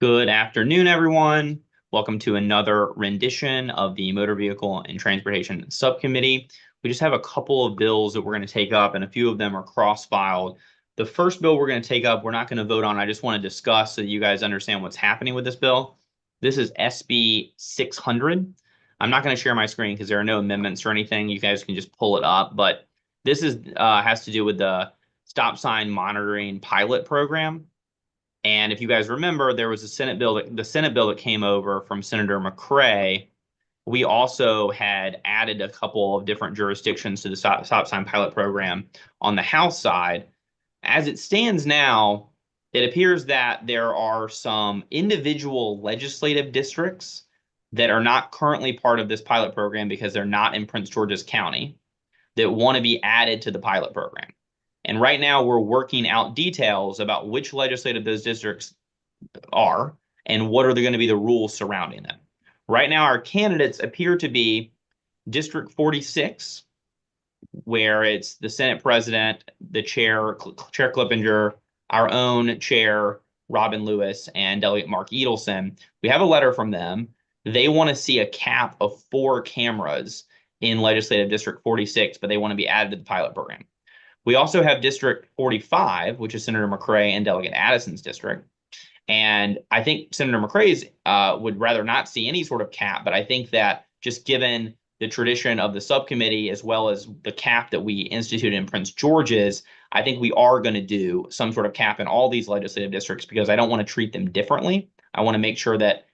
Good afternoon, everyone. Welcome to another rendition of the Motor Vehicle and Transportation Subcommittee. We just have a couple of bills that we're going to take up, and a few of them are cross-filed. The first bill we're going to take up, we're not going to vote on. I just want to discuss so that you guys understand what's happening with this bill. This is SB 600. I'm not going to share my screen because there are no amendments or anything. You guys can just pull it up, but this has to do with the stop sign monitoring pilot program. And if you guys remember, there was a Senate bill that came over from Senator McCray. We also had added a couple of different jurisdictions to the stop sign pilot program on the House side. As it stands now, it appears that there are some individual legislative districts that are not currently part of this pilot program because they're not in Prince George's County that want to be added to the pilot program. And right now we're working out details about which legislative those districts are and what are going to be the rules surrounding them. Right now, our candidates appear to be District 46, where it's the Senate President, the Chair, Chair Clippinger, our own Chair, Robin Lewis, and Delegate Mark Edelson. We have a letter from them. They want to see a cap of 4 cameras in Legislative District 46, but they want to be added to the pilot program. We also have District 45, which is Senator McCray and Delegate Addison's district. And I think Senator McCray's would rather not see any sort of cap, but I think that just given the tradition of the subcommittee as well as the cap that we instituted in Prince George's, I think we are going to do some sort of cap in all these legislative districts because I don't want to treat them differently. I want to make sure that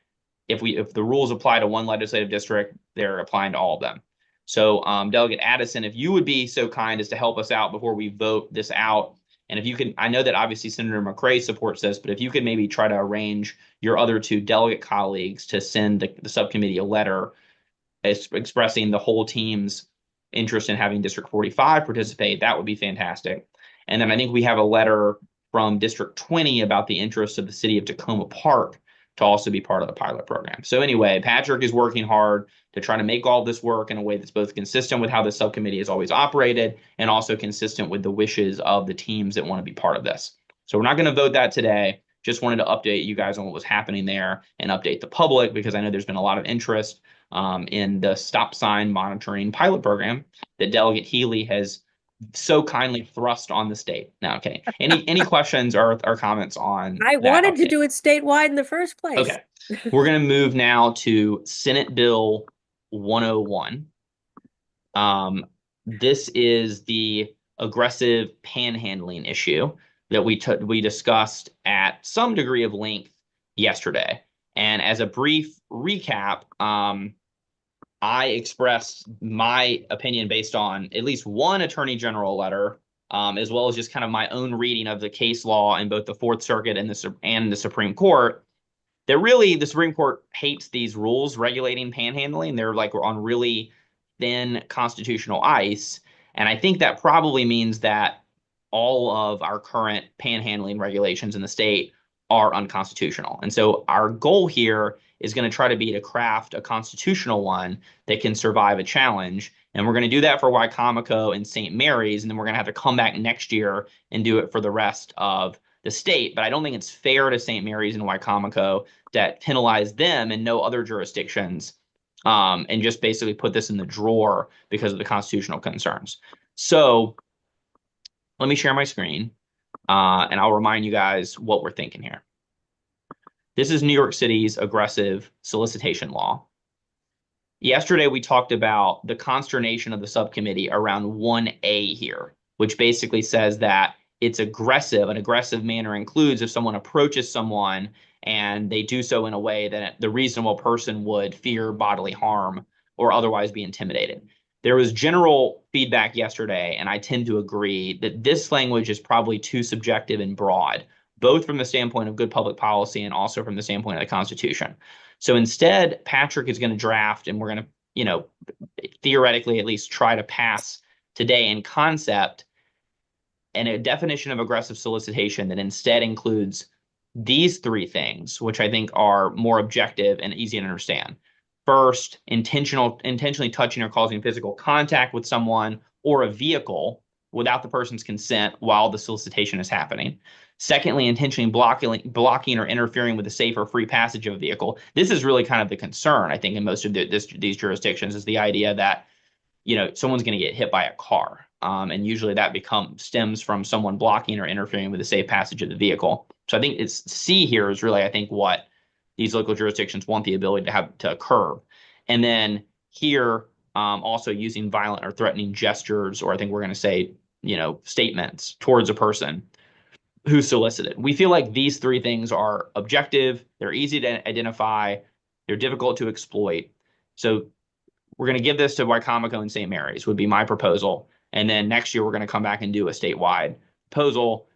if the rules apply to one legislative district, they're applying to all of them. So Delegate Addison, if you would be so kind as to help us out before we vote this out, and if you can, I know that obviously Senator McCray supports this, but if you could maybe try to arrange your other 2 delegate colleagues to send the subcommittee a letter expressing the whole team's interest in having District 45 participate, that would be fantastic. And then I think we have a letter from District 20 about the interest of the city of Tacoma Park to also be part of the pilot program. So anyway, Patrick is working hard to try to make all this work in a way that's both consistent with how the subcommittee has always operated and also consistent with the wishes of the teams that want to be part of this. So we're not going to vote that today. Just wanted to update you guys on what was happening there and update the public because I know there's been a lot of interest in the stop sign monitoring pilot program that Delegate Healy has so kindly thrust on the state. Now, okay. Any questions or comments on I that wanted to update? do it statewide in the first place. Okay. We're going to move now to Senate Bill 101. This is the aggressive panhandling issue that we discussed at some degree of length yesterday. And as a brief recap, I expressed my opinion based on at least one Attorney General letter, as well as just kind of my own reading of the case law in both the Fourth Circuit and the Supreme Court, that really the Supreme Court hates these rules regulating panhandling. They're like on really thin constitutional ice. And I think that probably means that all of our current panhandling regulations in the state are unconstitutional. And so our goal here is going to try to craft a constitutional one that can survive a challenge. And we're going to do that for Wicomico and St. Mary's. And then we're going to have to come back next year and do it for the rest of the state. But I don't think it's fair to St. Mary's and Wicomico that penalize them and no other jurisdictions and just basically put this in the drawer because of the constitutional concerns. So let me share my screen and I'll remind you guys what we're thinking here. This is New York City's aggressive solicitation law. Yesterday, we talked about the consternation of the subcommittee around 1A here, which basically says that it's aggressive. An aggressive manner includes if someone approaches someone and they do so in a way that the reasonable person would fear bodily harm or otherwise be intimidated. There was general feedback yesterday, and I tend to agree that this language is probably too subjective and broad, both from the standpoint of good public policy and also from the standpoint of the Constitution. So instead, Patrick is going to draft, and we're going to, theoretically at least try to pass today in concept and a definition of aggressive solicitation that instead includes these 3 things, which I think are more objective and easy to understand. First, intentionally touching or causing physical contact with someone or a vehicle without the person's consent while the solicitation is happening. Secondly, intentionally blocking or interfering with the safe or free passage of a vehicle. This is really kind of the concern, I think, in most of these jurisdictions, is the idea that, someone's going to get hit by a car. And usually that stems from someone blocking or interfering with the safe passage of the vehicle. So I think it's C here is really, I think, what these local jurisdictions want the ability to have to curb. And then here, also using violent or threatening gestures, or I think we're going to say, statements towards a person who's solicited. We feel like these three things are objective, they're easy to identify, they're difficult to exploit. So we're going to give this to Wicomico and St. Mary's would be my proposal. And then next year, we're going to come back and do a statewide proposal,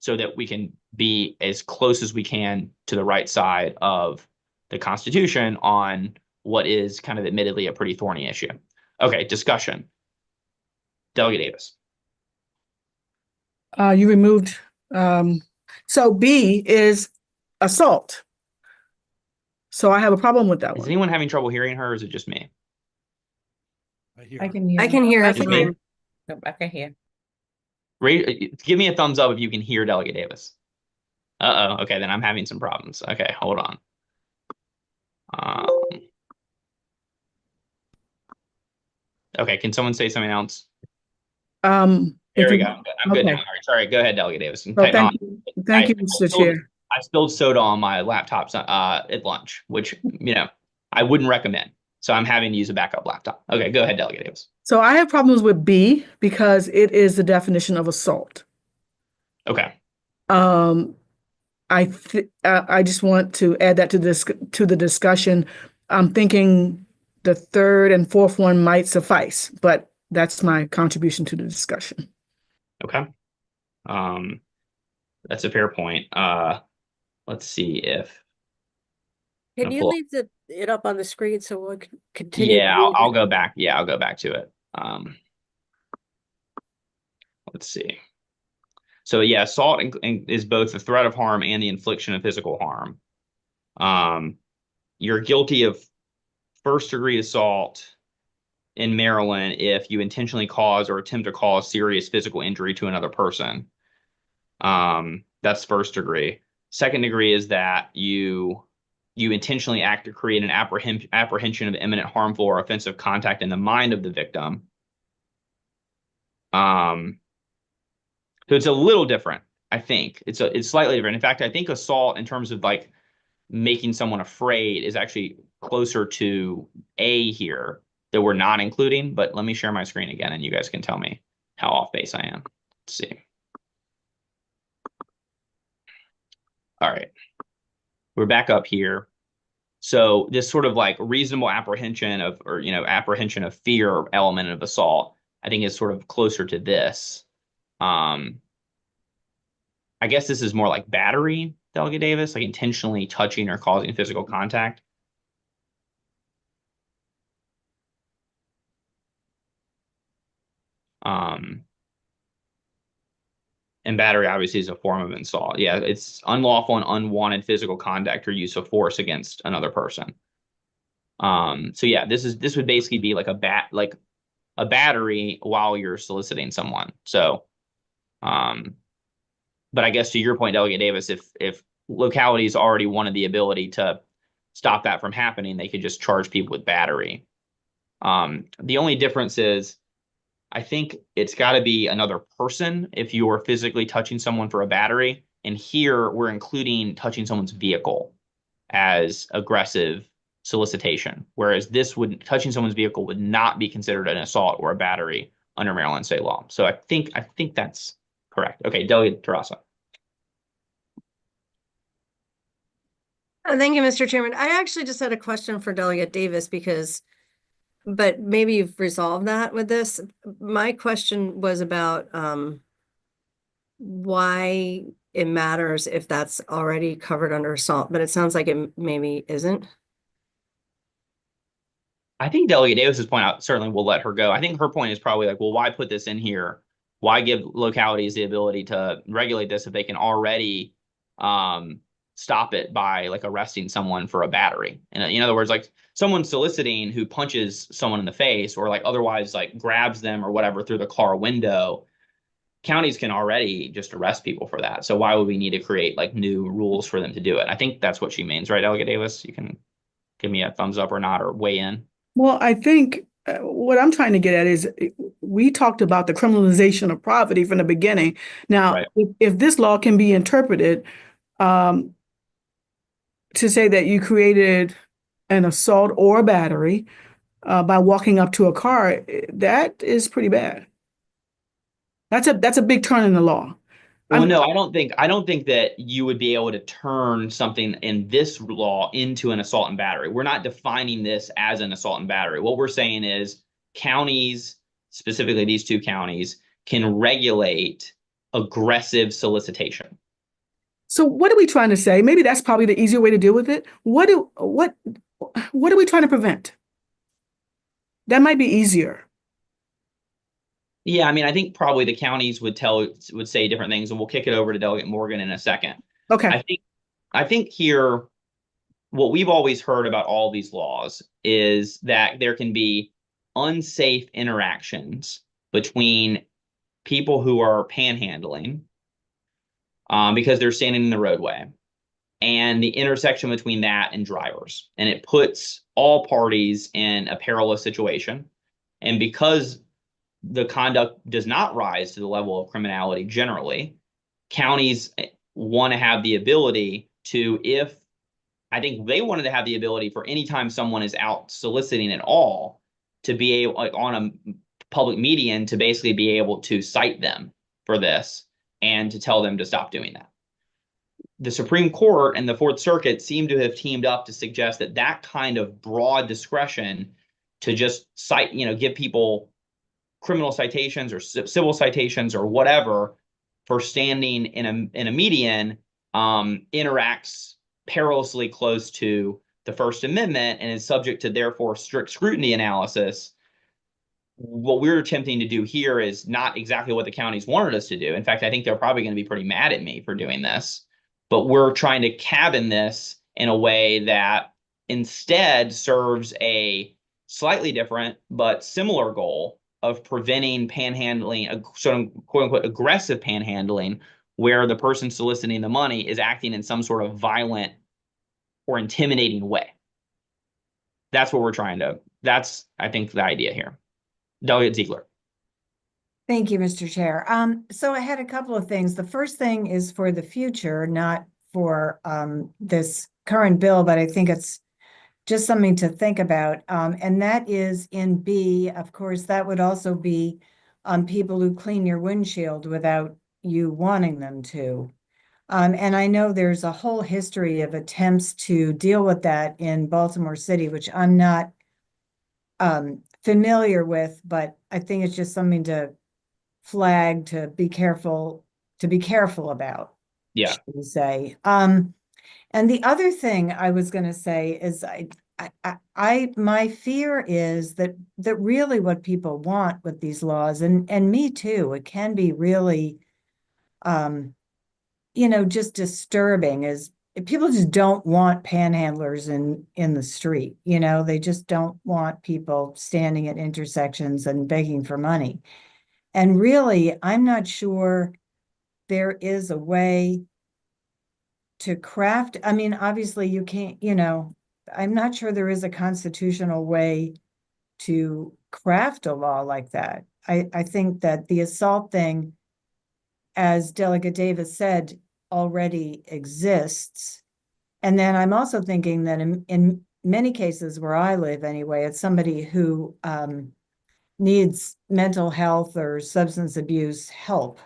so that we can be as close as we can to the right side of the Constitution on what is kind of admittedly a pretty thorny issue. Okay, discussion. Delegate Davis. You removed, so B is assault. So I have a problem with that Is one. anyone having trouble hearing her, or is it just me? I can hear. I can hear I it can fine. I can hear. Give me a thumbs up if you can hear Delegate Davis. Uh-oh. Okay, then I'm having some problems. Okay, hold on. Okay, can someone say something else? There we go. I'm good now. All right, sorry, go ahead, Delegate Davis. Thank you, Mr. Chair. I spilled soda on my laptop at lunch, which, I wouldn't recommend. So I'm having to use a backup laptop. Okay, go ahead, Delegate Davis. So I have problems with B because it is the definition of assault. Okay. I just want to add that to the discussion. I'm thinking the third and fourth one might suffice, but that's my contribution to the discussion. Okay. That's a fair point. Let's see if. Can you leave it up on the screen so we can continue? Yeah, I'll go back. Yeah, I'll go back to it. Let's see. So yeah, assault is both the threat of harm and the infliction of physical harm. You're guilty of first-degree assault in Maryland if you intentionally cause or attempt to cause serious physical injury to another person. That's first degree. Second degree is that you intentionally act to create an apprehension of imminent harmful or offensive contact in the mind of the victim. So it's a little different, I think. It's slightly different. In fact, I think assault in terms of like making someone afraid is actually closer to A here that we're not including. But let me share my screen again and you guys can tell me how off base I am. Let's see. All right. We're back up here. So this sort of like reasonable apprehension of, or, apprehension of fear element of assault, I think is sort of closer to this. I guess this is more like battery, Delegate Davis, like intentionally touching or causing physical contact. And battery obviously is a form of assault. Yeah, it's unlawful and unwanted physical contact or use of force against another person. So yeah, this would basically be like a battery while you're soliciting someone. So, but I guess to your point, Delegate Davis, if localities already wanted the ability to stop that from happening, they could just charge people with battery. The only difference is, I think it's got to be another person if you are physically touching someone for a battery. And here we're including touching someone's vehicle as aggressive solicitation, whereas touching someone's vehicle would not be considered an assault or a battery under Maryland state law. So I think that's correct. Okay, Delegate Terrassa. Thank you, Mr. Chairman. I actually just had a question for Delegate Davis but maybe you've resolved that with this. My question was about why it matters if that's already covered under assault, but it sounds like it maybe isn't. I think Delegate Davis's point out certainly will let her go. I think her point is probably like, well, why put this in here? Why give localities the ability to regulate this if they can already stop it by like arresting someone for a battery? And in other words, like someone soliciting who punches someone in the face or like otherwise like grabs them or whatever through the car window, counties can already just arrest people for that. So why would we need to create like new rules for them to do it? I think that's what she means, right, Delegate Davis? You can give me a thumbs up or not, or weigh in. Well, I think what I'm trying to get at is we talked about the criminalization of poverty from the beginning. Now, Right. if this law can be interpreted um, to say that you created an assault or a battery by walking up to a car, that is pretty bad. That's a big turn in the law. Well, no, I don't think that you would be able to turn something in this law into an assault and battery. We're not defining this as an assault and battery. What we're saying is counties, specifically these two counties, can regulate aggressive solicitation. So what are we trying to say? Maybe that's probably the easier way to deal with it. What are we trying to prevent? That might be easier. Yeah, I mean, I think probably the counties would say different things, and we'll kick it over to Delegate Morgan in a second. Okay. I think here, what we've always heard about all these laws is that there can be unsafe interactions between people who are panhandling because they're standing in the roadway, and the intersection between that and drivers. And it puts all parties in a perilous situation. And because the conduct does not rise to the level of criminality generally, counties want to have the ability to, if I think they wanted to have the ability for anytime someone is out soliciting at all, to be able, like on a public median, to basically be able to cite them for this and to tell them to stop doing that. The Supreme Court and the Fourth Circuit seem to have teamed up to suggest that that kind of broad discretion to just cite, give people criminal citations or civil citations or whatever for standing in a median interacts perilously close to the First Amendment and is subject to therefore strict scrutiny analysis. What we're attempting to do here is not exactly what the counties wanted us to do. In fact, I think they're probably going to be pretty mad at me for doing this, but we're trying to cabin this in a way that instead serves a slightly different but similar goal of preventing panhandling, sort of quote unquote aggressive panhandling, where the person soliciting the money is acting in some sort of violent or intimidating way. That's what we're trying to, that's, I think, the idea here. Delegate Ziegler. Thank you, Mr. Chair. So I had a couple of things. The first thing is for the future, not for this current bill, but I think it's just something to think about. And that is in B, of course, that would also be people who clean your windshield without you wanting them to. And I know there's a whole history of attempts to deal with that in Baltimore City, which I'm not familiar with, but I think it's just something to flag, to be careful about. Yeah. Should we say. And the other thing I was going to say is my fear is that really what people want with these laws, and me too, it can be really, just disturbing, is people just don't want panhandlers in the street. They just don't want people standing at intersections and begging for money. And really, I'm not sure there is a way to craft. I mean, obviously you can't, I'm not sure there is a constitutional way to craft a law like that. I think that the assault thing, as Delegate Davis said, already exists. And then I'm also thinking that in many cases where I live anyway, it's somebody who needs mental health or substance abuse help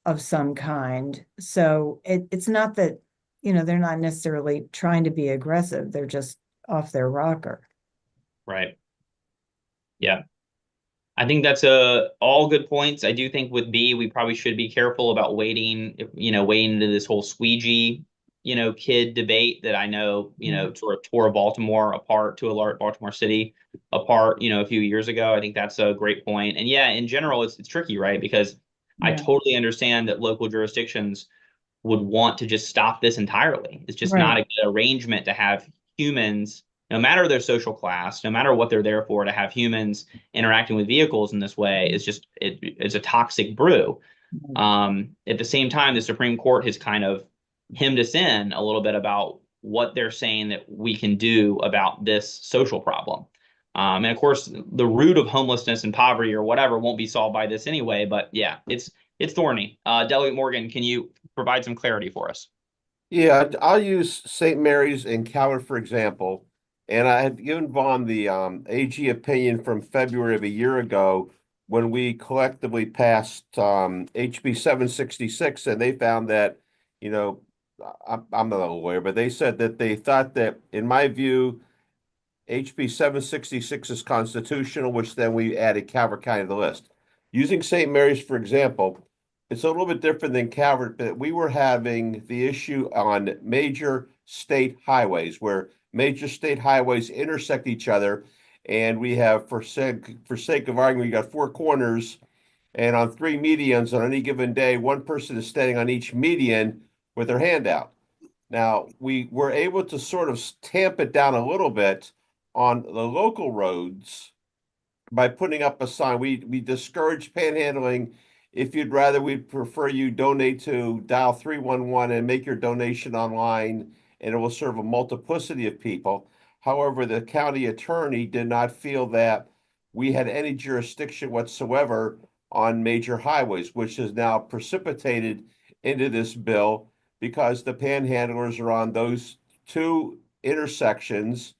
of some kind. So it's not that, they're not necessarily trying to be aggressive. They're just off their rocker. Right. Yeah. I think that's all good points. I do think with B, we probably should be careful about wading into this whole squeegee, kid debate that I know, sort of tore Baltimore apart, to a large Baltimore City apart, a few years ago. I think that's a great point. And yeah, in general, it's tricky, right? Because I totally understand that local jurisdictions would want to just stop this entirely. It's just not a good arrangement to have humans no matter their social class, no matter what they're there for, to have humans interacting with vehicles in this way is just, it's a toxic brew. At the same time, the Supreme Court has kind of hemmed us in a little bit about what they're saying that we can do about this social problem. And of course, the root of homelessness and poverty or whatever won't be solved by this anyway. But yeah, it's thorny. Delegate Morgan, can you provide some clarity for us? Yeah, I'll use St. Mary's in Coward, for example. And I had given Vaughn the AG opinion from February of a year ago when we collectively passed HB 766, and they found that, you know, I'm not a lawyer, but they said that they thought that, in my view, HB 766 is constitutional, which then we added Calvert County to the list. Using St. Mary's, for example, it's a little bit different than Calvert, but we were having the issue on major state highways where major state highways intersect each other. And we have, for sake of argument, we got 4 corners, and on 3 medians on any given day, one person is standing on each median with their hand out. Now, we were able to sort of tamp it down a little bit on the local roads by putting up a sign. We discourage panhandling. If you'd rather, we'd prefer you donate to dial 311 and make your donation online, and it will serve a multiplicity of people. However, the county attorney did not feel that we had any jurisdiction whatsoever on major highways, which has now precipitated into this bill because the panhandlers are on those 2 intersections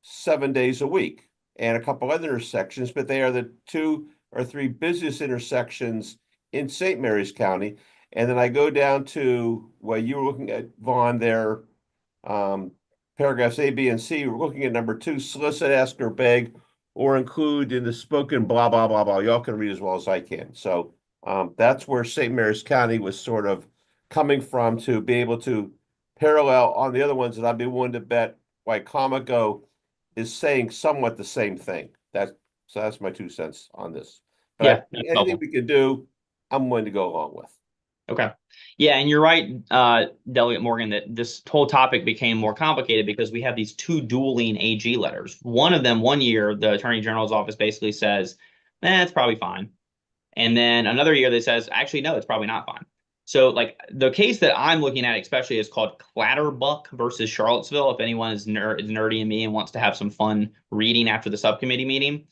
7 days a week and a couple other intersections, but they are the 2 or 3 busiest intersections in St. Mary's County. And then I go down to what you were looking at, Vaughn, there, paragraphs A, B, and C. We're looking at number 2, solicit, ask, or beg, or include in the spoken blah, blah, blah, blah. Y'all can read as well as I can. So that's where St. Mary's County was sort of coming from, to be able to parallel on the other ones that I'd be willing to bet why Comico is saying somewhat the same thing. So that's my 2 cents on this. But Yeah, I think that's anything helpful. we can do, I'm willing to go along with. Okay. Yeah, and you're right, Delegate Morgan, that this whole topic became more complicated because we have these 2 dueling AG letters. One of them, one year, the Attorney General's office basically says, it's probably fine. And then another year that says, actually, no, it's probably not fine. So like the case that I'm looking at especially is called Clatterbuck versus Charlottesville. If anyone is nerdy in me and wants to have some fun reading after the subcommittee meeting,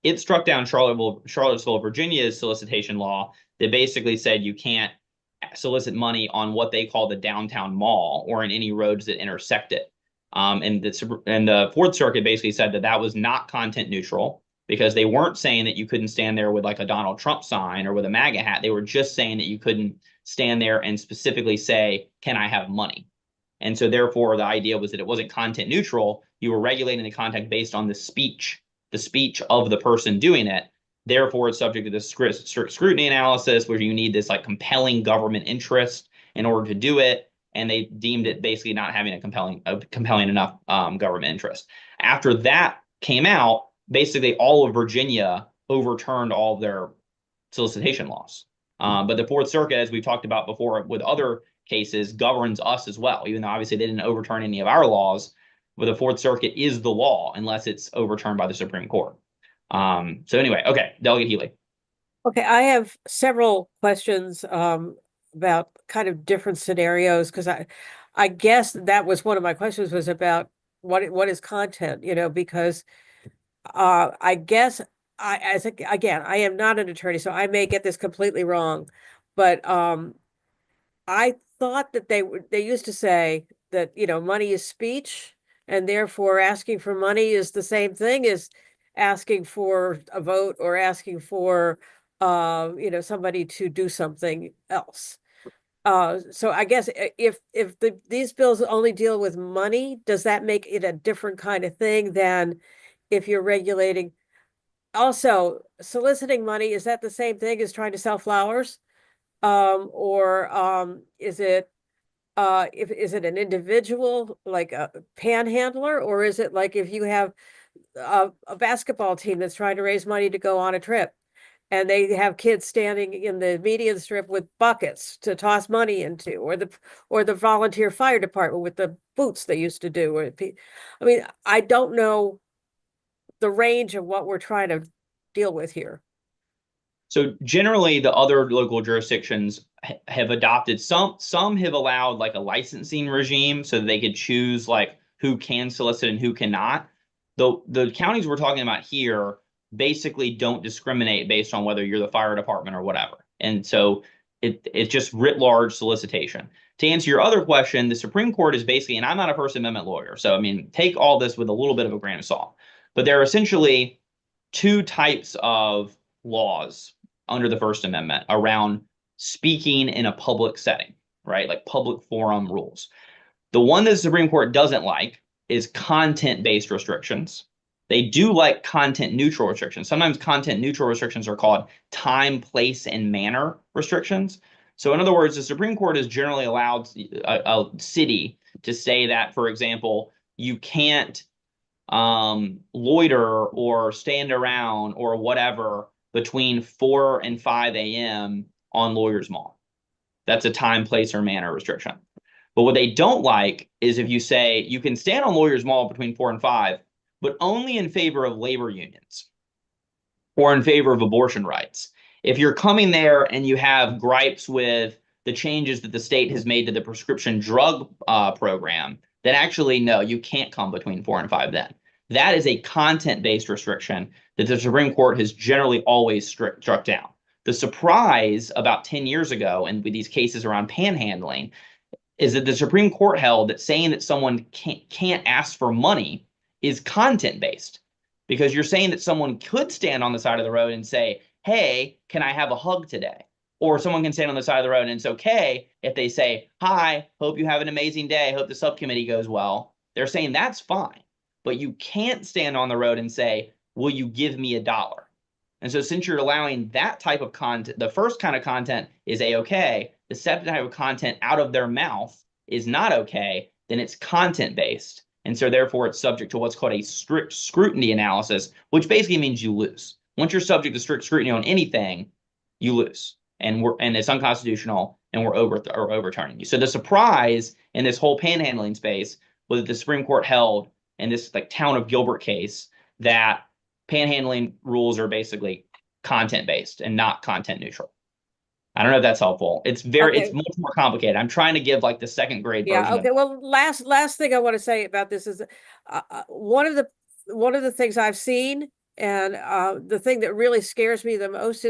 it struck down Charlottesville, Virginia's solicitation law that basically said you can't solicit money on what they call the downtown mall or in any roads that intersect it. And the Fourth Circuit basically said that that was not content neutral, because they weren't saying that you couldn't stand there with like a Donald Trump sign or with a MAGA hat. They were just saying that you couldn't stand there and specifically say, can I have money? And so therefore the idea was that it wasn't content neutral. You were regulating the content based on the speech of the person doing it. Therefore, it's subject to this scrutiny analysis where you need this like compelling government interest in order to do it. And they deemed it basically not having a compelling enough government interest. After that came out, basically all of Virginia overturned all of their solicitation laws. But the Fourth Circuit, as we've talked about before with other cases, governs us as well, even though obviously they didn't overturn any of our laws. But the Fourth Circuit is the law unless it's overturned by the Supreme Court. So anyway, okay, Delegate Healy. Okay, I have several questions about kind of different scenarios, because I guess that was one of my questions, was about what is content, because I guess again, I am not an attorney, so I may get this completely wrong, but I thought that they used to say that, money is speech, and therefore asking for money is the same thing as asking for a vote or asking for somebody to do something else. So I guess if these bills only deal with money, does that make it a different kind of thing than if you're regulating? Also, soliciting money, is that the same thing as trying to sell flowers? Or is it is it an individual, like a panhandler, or is it like if you have a basketball team that's trying to raise money to go on a trip? and they have kids standing in the median strip with buckets to toss money into, or the volunteer fire department with the boots they used to do. I mean, I don't know the range of what we're trying to deal with here. So generally, the other local jurisdictions have adopted some have allowed like a licensing regime so that they could choose like who can solicit and who cannot. The counties we're talking about here basically don't discriminate based on whether you're the fire department or whatever. And so it's just writ large solicitation. To answer your other question, the Supreme Court is basically, and I'm not a First Amendment lawyer, so I mean, take all this with a little bit of a grain of salt, but there are essentially two types of laws under the First Amendment around speaking in a public setting, right? Like public forum rules. The one that the Supreme Court doesn't like is content-based restrictions. They do like content-neutral restrictions. Sometimes content-neutral restrictions are called time, place, and manner restrictions. So in other words, the Supreme Court has generally allowed a city to say that, for example, you can't loiter or stand around or whatever between 4 and 5 a.m. on Lawyers Mall. That's a time, place, or manner restriction. But what they don't like is if you say you can stand on Lawyers Mall between 4 and 5, but only in favor of labor unions or in favor of abortion rights. If you're coming there and you have gripes with the changes that the state has made to the prescription drug program, then actually, no, you can't come between 4 and 5 then. That is a content-based restriction that the Supreme Court has generally always struck down. The surprise about 10 years ago, and with these cases around panhandling, is that the Supreme Court held that saying that someone can't ask for money is content-based, because you're saying that someone could stand on the side of the road and say, hey, can I have a hug today? Or someone can stand on the side of the road and it's okay if they say, hi, hope you have an amazing day, hope the subcommittee goes well. They're saying that's fine. But you can't stand on the road and say, will you give me $1? And so since you're allowing that type of content, the first kind of content is A-okay, the second type of content out of their mouth is not okay, then it's content-based. And so therefore it's subject to what's called a strict scrutiny analysis, which basically means you lose. Once you're subject to strict scrutiny on anything, you lose. And it's unconstitutional, and we're overturning you. So the surprise in this whole panhandling space was that the Supreme Court held in this like town of Gilbert case that panhandling rules are basically content-based and not content neutral. I don't know if that's helpful. It's Okay. much more complicated. I'm trying to give like the second grade version. Yeah. Okay. Well, last thing I want to say about this is one of the things I've seen, and the thing that really scares me the most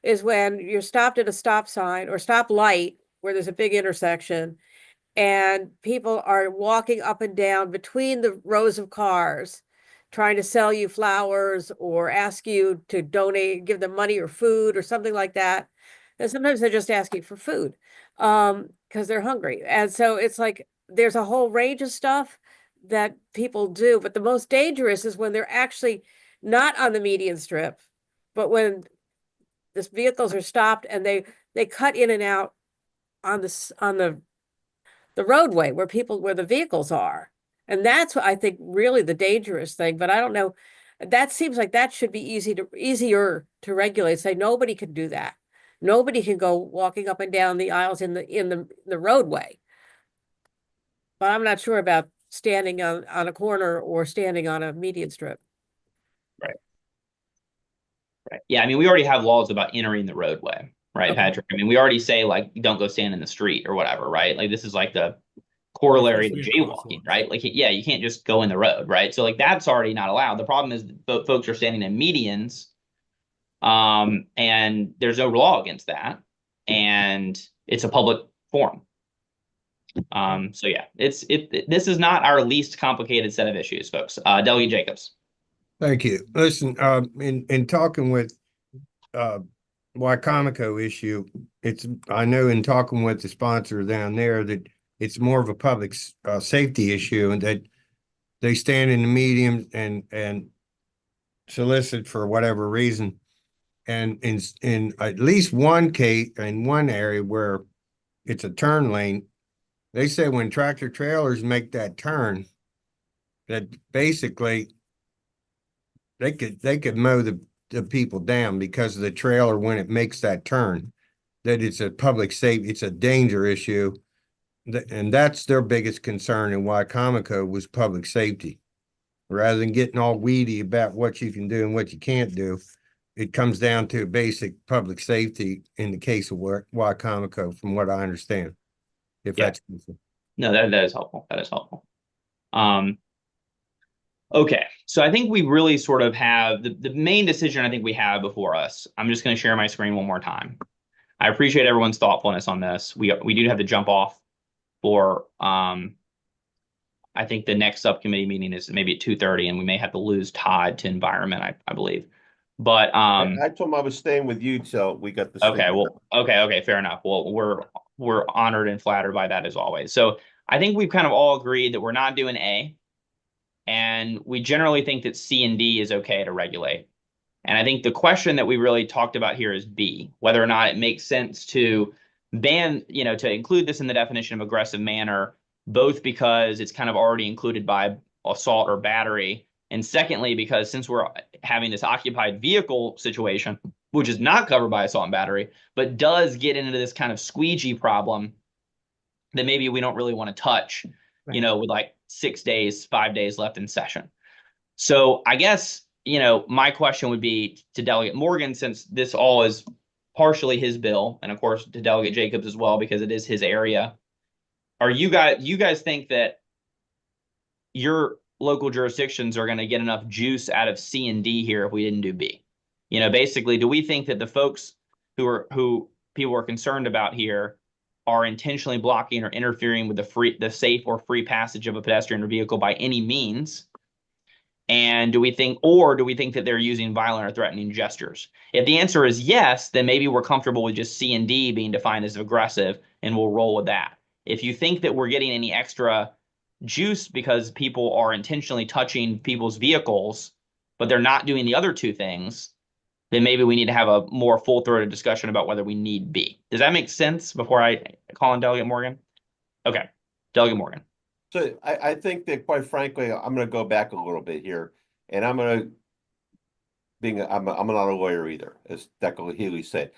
is when you're stopped at a stop sign or stop light where there's a big intersection, and people are walking up and down between the rows of cars, trying to sell you flowers or ask you to donate, give them money or food or something like that. And sometimes they're just asking for food because they're hungry. And so it's like there's a whole range of stuff that people do, but the most dangerous is when they're actually not on the median strip, but when the vehicles are stopped and they cut in and out on the roadway where the vehicles are. And that's what I think really the dangerous thing, but I don't know. That seems like that should be easier to regulate. Say nobody can do that. Nobody can go walking up and down the aisles in the roadway. But I'm not sure about standing on a corner or standing on a median strip. Right. Yeah, I mean, we already have laws about entering the roadway, right, Okay. Patrick? I mean, we already say like don't go stand in the street or whatever, right? Like this is like the corollary to jaywalking, right? Like, yeah, you can't just go in the road, right? So like that's already not allowed. The problem is folks are standing in medians, and there's no law against that, and it's a public forum. So yeah, this is not our least complicated set of issues, folks. Delegate Jacobs. Thank you. Listen, in talking with Wycomico issue, I know in talking with the sponsor down there that it's more of a public safety issue, and that they stand in the medium and solicit for whatever reason. And in at least one case, in one area where it's a turn lane, they say when tractor trailers make that turn, that basically they could mow the people down because of the trailer when it makes that turn, that it's a public safety, it's a danger issue. And that's their biggest concern and why Comico was public safety. Rather than getting all weedy about what you can do and what you can't do, it comes down to basic public safety in the case of why Comico, from what I understand. If Yeah. that's No, that is helpful. That is helpful. Okay, so I think we really sort of have the main decision I think we have before us. I'm just going to share my screen one more time. I appreciate everyone's thoughtfulness on this. We do have to jump off for I think the next subcommittee meeting is maybe at 2:30, and we may have to lose Todd to environment, I believe. But I told him I was staying with you till we got the. okay, well, okay, fair enough. Well, we're honored and flattered by that as always. So I think we've kind of all agreed that we're not doing A, and we generally think that C and D is okay to regulate. And I think the question that we really talked about here is B, whether or not it makes sense to ban, to include this in the definition of aggressive manner, both because it's kind of already included by assault or battery, and secondly, because since we're having this occupied vehicle situation, which is not covered by assault and battery, but does get into this kind of squeegee problem that maybe we don't really want to touch, with like 6 days, 5 days left in session. So I guess, my question would be to Delegate Morgan, since this all is partially his bill, and of course to Delegate Jacobs as well, because it is his area. Are you guys think that your local jurisdictions are going to get enough juice out of C and D here if we didn't do B? Basically, do we think that the folks who people are concerned about here are intentionally blocking or interfering with the safe or free passage of a pedestrian or vehicle by any means? And do we think that they're using violent or threatening gestures? If the answer is yes, then maybe we're comfortable with just C and D being defined as aggressive, and we'll roll with that. If you think that we're getting any extra juice because people are intentionally touching people's vehicles, but they're not doing the other two things, then maybe we need to have a more full-throated discussion about whether we need B. Does that make sense before I call on Delegate Morgan? Okay, Delegate Morgan. So I think that, quite frankly, I'm going to go back a little bit here, and I'm not a lawyer either, as Delegate Healy said.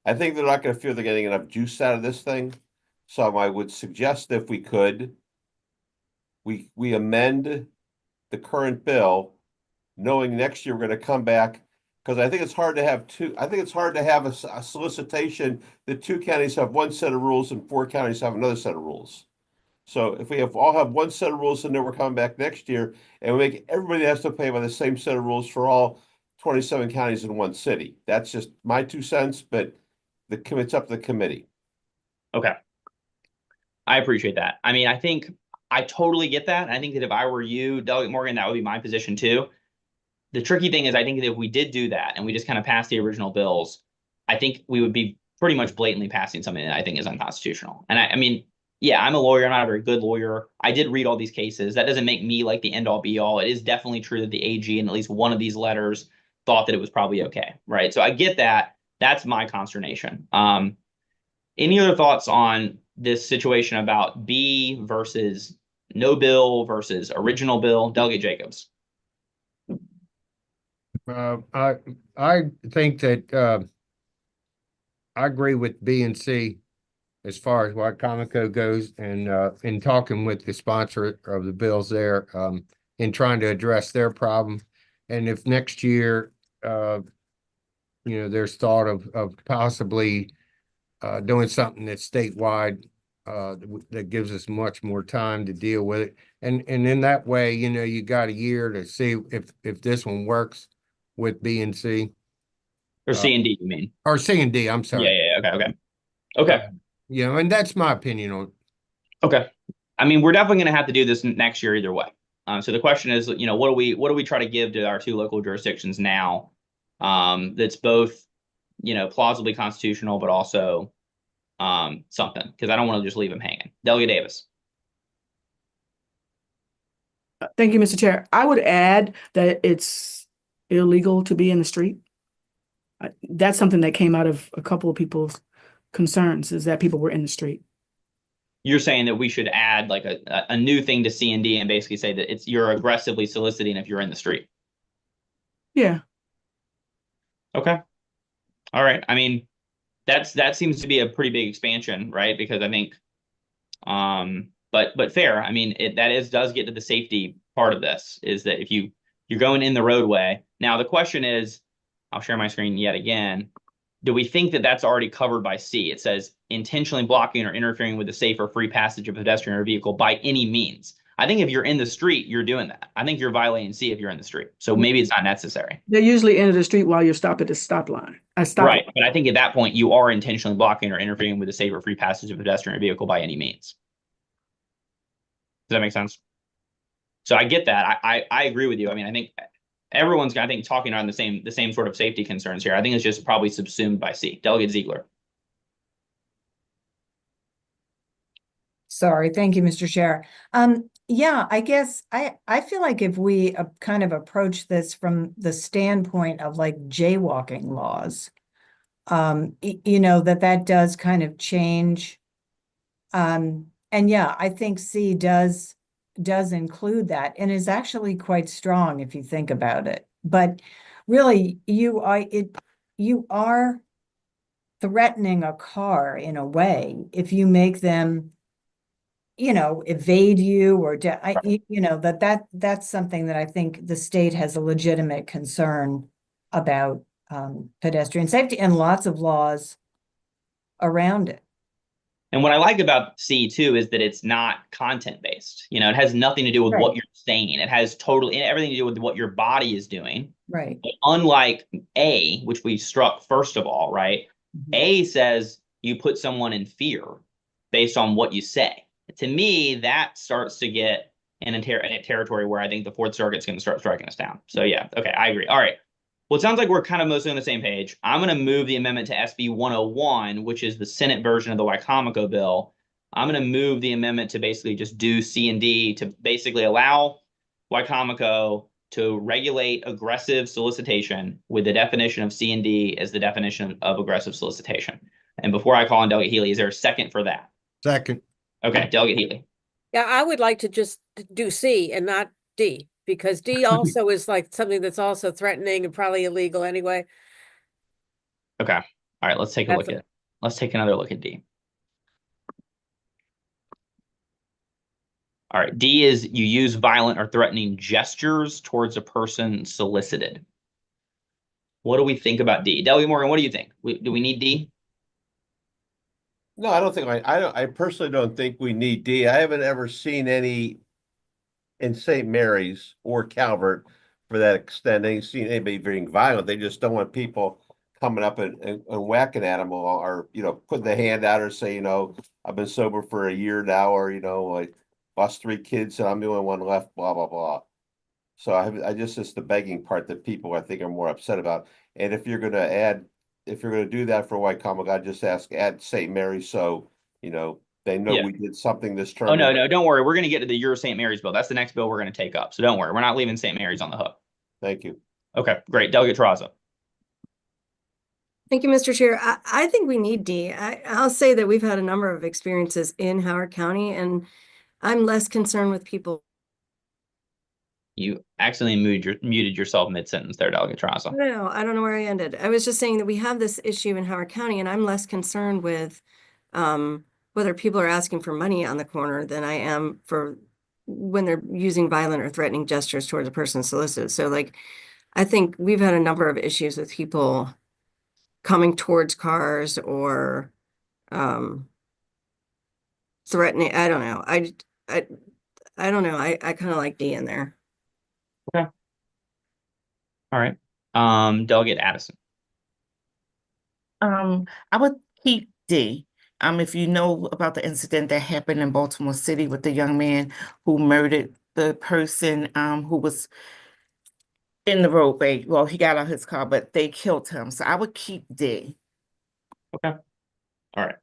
I think they're not going to feel they're getting enough juice out of this thing. So I would suggest, if we could, we amend the current bill, knowing next year we're going to come back, because I think it's hard to have a solicitation that 2 counties have one set of rules and 4 counties have another set of rules. So if we all have one set of rules, and then we're coming back next year, and we make everybody has to play by the same set of rules for all 27 counties in one city. That's just my 2 cents, but it's up to the committee. Okay. I appreciate that. I mean, I think I totally get that. I think that if I were you, Delegate Morgan, that would be my position too. The tricky thing is, I think that if we did do that and we just kind of passed the original bills, I think we would be pretty much blatantly passing something that I think is unconstitutional. And I mean, yeah, I'm a lawyer. I'm not a very good lawyer. I did read all these cases. That doesn't make me like the end all be all. It is definitely true that the AG in at least one of these letters thought that it was probably okay, right? So I get that. That's my consternation. Any other thoughts on this situation about B versus no bill versus original bill? Delegate Jacobs. I think that I agree with B and C as far as what Comico goes, and in talking with the sponsor of the bills there, in trying to address their problem. And if next year, there's thought of possibly doing something that's statewide, that gives us much more time to deal with it. And in that way, you got a year to see if this one works with B and C. Or C and D, you mean? Or C and D, I'm sorry. Yeah. Okay. And that's my opinion on it. Okay. I mean, we're definitely going to have to do this next year either way. So the question is, what do we try to give to our 2 local jurisdictions now, that's both, plausibly constitutional, but also something, because I don't want to just leave them hanging. Delegate Davis. Thank you, Mr. Chair. I would add that it's illegal to be in the street. That's something that came out of a couple of people's concerns, is that people were in the street. You're saying that we should add like a new thing to C and D and basically say that you're aggressively soliciting if you're in the street. Yeah. Okay. All right. I mean, that seems to be a pretty big expansion, right? Because I think, but fair. I mean, does get to the safety part of this, is that if you're going in the roadway. Now the question is, I'll share my screen yet again. Do we think that that's already covered by C? It says intentionally blocking or interfering with the safe or free passage of a pedestrian or vehicle by any means. I think if you're in the street, you're doing that. I think you're violating C if you're in the street. So maybe it's not necessary. They usually enter the street while you're stopped at the stop line. Right. But I think at that point, you are intentionally blocking or interfering with the safe or free passage of a pedestrian or vehicle by any means. Does that make sense? So I get that. I agree with you. I mean, I think everyone's, I think, talking on the same sort of safety concerns here. I think it's just probably subsumed by C. Delegate Ziegler. Sorry, thank you, Mr. Chair. Yeah, I guess I feel like if we kind of approach this from the standpoint of like jaywalking laws, you know, that does kind of change. And yeah, I think C does include that and is actually quite strong if you think about it. But really, you are threatening a car in a way if you make them, you know, evade you or you know, that's something that I think the state has a legitimate concern about pedestrian safety and lots of laws around it. And what I like about C too is that it's not content based. You know, it has nothing to do with what you're saying. It has totally everything to do with what your body is doing. Right. But unlike A, which we struck first of all, right? Mhm. A says you put someone in fear based on what you say. To me, that starts to get in a territory where I think the Fourth Circuit's going to start striking us down. So yeah, okay, I agree. All right. Well, it sounds like we're kind of mostly on the same page. I'm going to move the amendment to SB 101, which is the Senate version of the Wycomico bill. I'm going to move the amendment to basically just do C and D to basically allow Wycomico to regulate aggressive solicitation with the definition of C and D as the definition of aggressive solicitation. And before I call on Delegate Healy, is there a second for that? Second. Okay, Delegate Healy. Yeah, I would like to just do C and not D, because D also is like something that's also threatening and probably illegal anyway. Okay. All right, let's take another look at D. All right, D is you use violent or threatening gestures towards a person solicited. What do we think about D? Delegate Morgan, what do you think? Do we need D? No, I don't think I personally don't think we need D. I haven't ever seen any in St. Mary's or Calvert for that extent. They ain't seen anybody being violent. They just don't want people coming up and whacking at them or, you know, putting the hand out or say, you know, I've been sober for a year now, or, you know, like lost 3 kids and I'm the only one left, blah, blah, blah. So it's the begging part that people I think are more upset about. And if you're gonna do that for Wycomico, I just add St. Mary's, so, you know, they know Yeah. we did something this term. Oh, no, don't worry. We're going to get to the Euro St. Mary's bill. That's the next bill we're going to take up. So don't worry. We're not leaving St. Mary's on the hook. Thank you. Okay, great. Delegate Terrazzo. Thank you, Mr. Chair. I think we need D. I'll say that we've had a number of experiences in Howard County, and I'm less concerned with people. You accidentally muted yourself mid-sentence there, Delegate Terrazzo. No, I don't know where I ended. I was just saying that we have this issue in Howard County, and I'm less concerned with whether people are asking for money on the corner than I am for when they're using violent or threatening gestures towards a person solicited. So, like, I think we've had a number of issues with people coming towards cars or threatening. I don't know. I don't know. I kind of like D in there. Okay. All right. Delegate Addison. I would keep D. If you know about the incident that happened in Baltimore City with the young man who murdered the person who was in the roadway. Well, he got out of his car, but they killed him. So I would keep D. Okay. All right.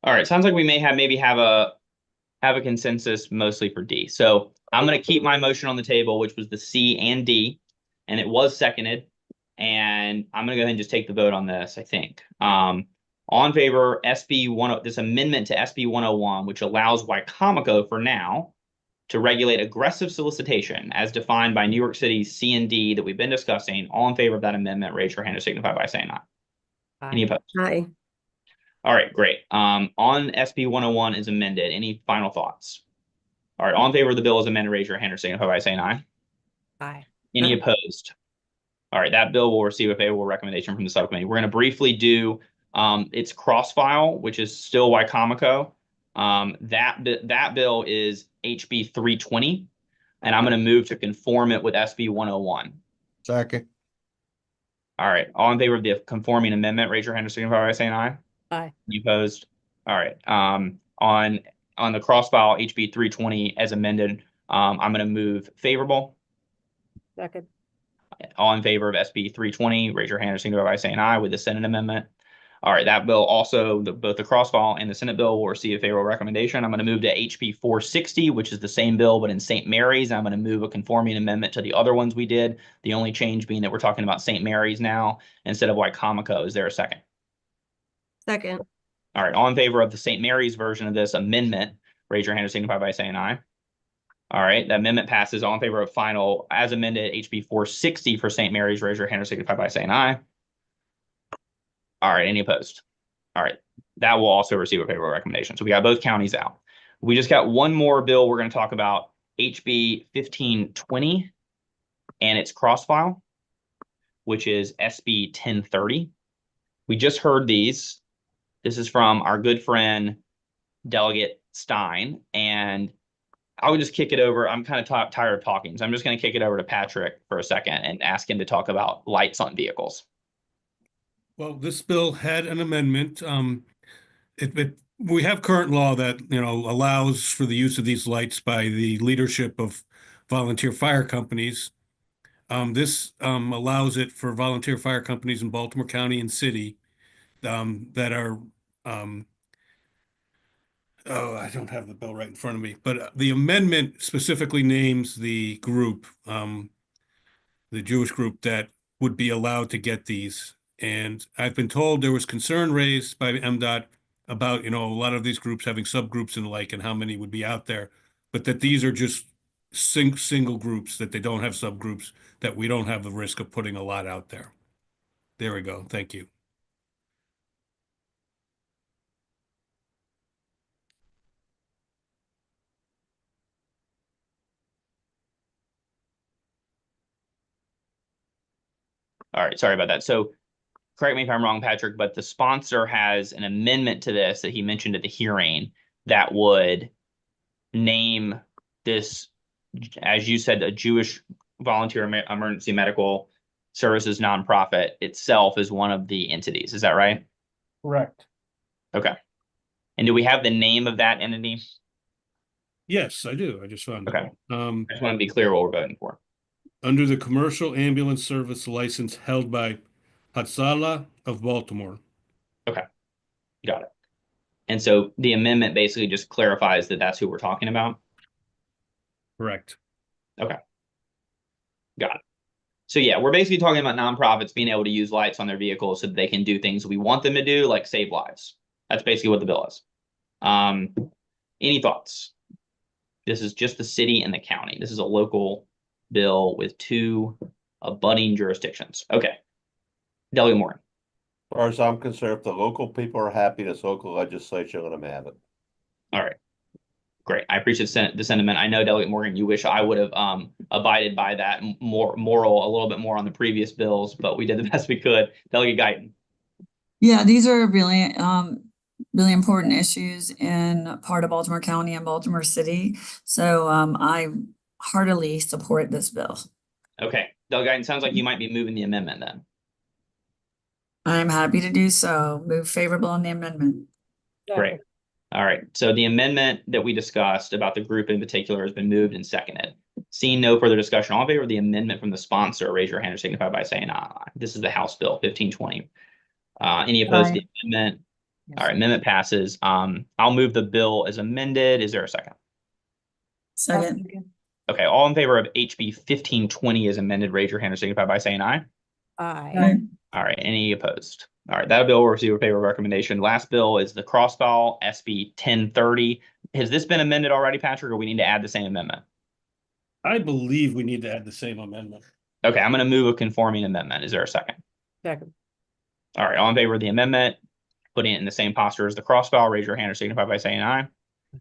All right. Sounds like we may have a consensus mostly for D. So I'm going to keep my motion on the table, which was the C and D, and it was seconded. And I'm going to go ahead and just take the vote on this, I think. On favor, this amendment to SB 101, which allows Wycomico for now to regulate aggressive solicitation as defined by New York City's C&D that we've been discussing. All in favor of that amendment, raise your hand or signify by saying aye. Any opposed? Aye. All right, great. On SB 101 is amended. Any final thoughts? All right, all in favor of the bill as amended, raise your hand or signify by saying aye. Aye. Any Aye. opposed? All right, that bill will receive a favorable recommendation from the subcommittee. We're going to briefly do its cross-file, which is still Wycomico. That bill is HB 320, and I'm going to move to conform it with SB 101. Second. All right, all in favor of the conforming amendment, raise your hand or signify by saying aye. Aye. Any opposed? All right. On the cross-file HB 320 as amended, I'm going to move favorable. Second. All in favor of SB 320, raise your hand or signify by saying aye with the Senate amendment. All right, that bill also, both the cross-file and the Senate bill will receive a favorable recommendation. I'm going to move to HB 460, which is the same bill, but in St. Mary's. I'm going to move a conforming amendment to the other ones we did. The only change being that we're talking about St. Mary's now instead of Wycomico. Is there a second? Second. All right, all in favor of the St. Mary's version of this amendment, raise your hand or signify by saying aye. All right, the amendment passes. All in favor of final as amended HB 460 for St. Mary's, raise your hand or signify by saying aye. All right, any opposed? All right, that will also receive a favorable recommendation. So we got both counties out. We just got one more bill we're going to talk about, HB 1520 and its cross-file, which is SB 1030. We just heard these. This is from our good friend, Delegate Stein, and I would just kick it over. I'm kind of tired of talking, so I'm just going to kick it over to Patrick for a second and ask him to talk about lights on vehicles. Well, this bill had an amendment. We have current law that, allows for the use of these lights by the leadership of volunteer fire companies. This allows it for volunteer fire companies in Baltimore County and City that are I don't have the bill right in front of me, but the amendment specifically names the group, the Jewish group that would be allowed to get these. And I've been told there was concern raised by MDOT about, a lot of these groups having subgroups and the like, and how many would be out there, but that these are just single groups, that they don't have subgroups, that we don't have the risk of putting a lot out there. There we go. Thank you. All right, sorry about that. So correct me if I'm wrong, Patrick, but the sponsor has an amendment to this that he mentioned at the hearing that would name this, as you said, a Jewish volunteer emergency medical services nonprofit itself as one of the entities. Is that right? Correct. Okay. And do we have the name of that entity? Yes, I do. I just found Okay. it. I just want to be clear what we're voting for. Under the commercial ambulance service license held by Hatzalah of Baltimore. Okay. Got it. And so the amendment basically just clarifies that that's who we're talking about. Correct. Okay. Got it. So yeah, we're basically talking about nonprofits being able to use lights on their vehicles so that they can do things we want them to do, like save lives. That's basically what the bill is. Any thoughts? This is just the city and the county. This is a local bill with two abutting jurisdictions. Okay. Delegate Morgan. As far as I'm concerned, if the local people are happy, this local legislature, let them have it. All right. Great. I appreciate the sentiment. I know, Delegate Morgan, you wish I would have abided by that moral a little bit more on the previous bills, but we did the best we could. Delegate Guyton. Yeah, these are really important issues in part of Baltimore County and Baltimore City. So I heartily support this bill. Okay. Delegate Guyton, sounds like you might be moving the amendment then. I'm happy to do so. Move favorable on the amendment. Great. All right. So the amendment that we discussed about the group in particular has been moved and seconded. Seeing no further discussion, all in favor of the amendment from the sponsor, raise your hand or signify by saying aye. This is the House Bill 1520. Any opposed to the amendment? Yes. All right, amendment passes. I'll move the bill as amended. Is there a second? Second. Okay, all in favor of HB 1520 as amended, raise your hand or signify by saying aye. Aye. All right, any opposed? All right, that bill will receive a favorable recommendation. Last bill is the cross-file SB 1030. Has this been amended already, Patrick, or we need to add the same amendment? I believe we need to add the same amendment. Okay, I'm going to move a conforming amendment. Is there a second? Second. All right, all in favor of the amendment, putting it in the same posture as the cross file, raise your hand or signify by saying aye.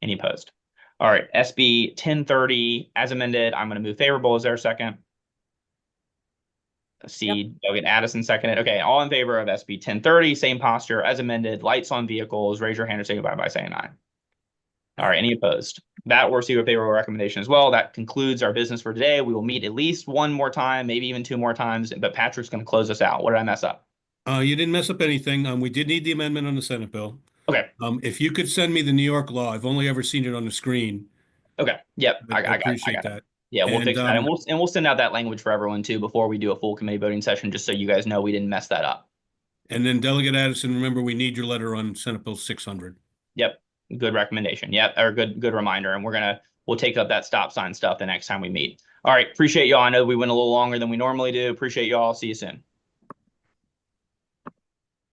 Any opposed? All right, SB 1030 as amended, I'm going to move favorable. Is there a second? See, Doug and Addison seconded. Okay, all in favor of SB 1030, same posture as amended, lights on vehicles, raise your hand or signify by saying aye. All right, any opposed? That will receive a favorable recommendation as well. That concludes our business for today. We will meet at least one more time, maybe even two more times, but Patrick's going to close us out. What did I mess up? You didn't mess up anything. We did need the amendment on the Senate bill. Okay. If you could send me the New York law, I've only ever seen it on the screen. Okay. Yep. I got appreciate it. that. Yeah, we'll And, fix that. And we'll send out that language for everyone too before we do a full committee voting session, just so you guys know we didn't mess that up. And then Delegate Addison, remember, we need your letter on Senate Bill 600. Yep. Good recommendation. Yep. Or good reminder. And we'll take up that stop sign stuff the next time we meet. All right. Appreciate y'all. I know we went a little longer than we normally do. Appreciate y'all. See you soon.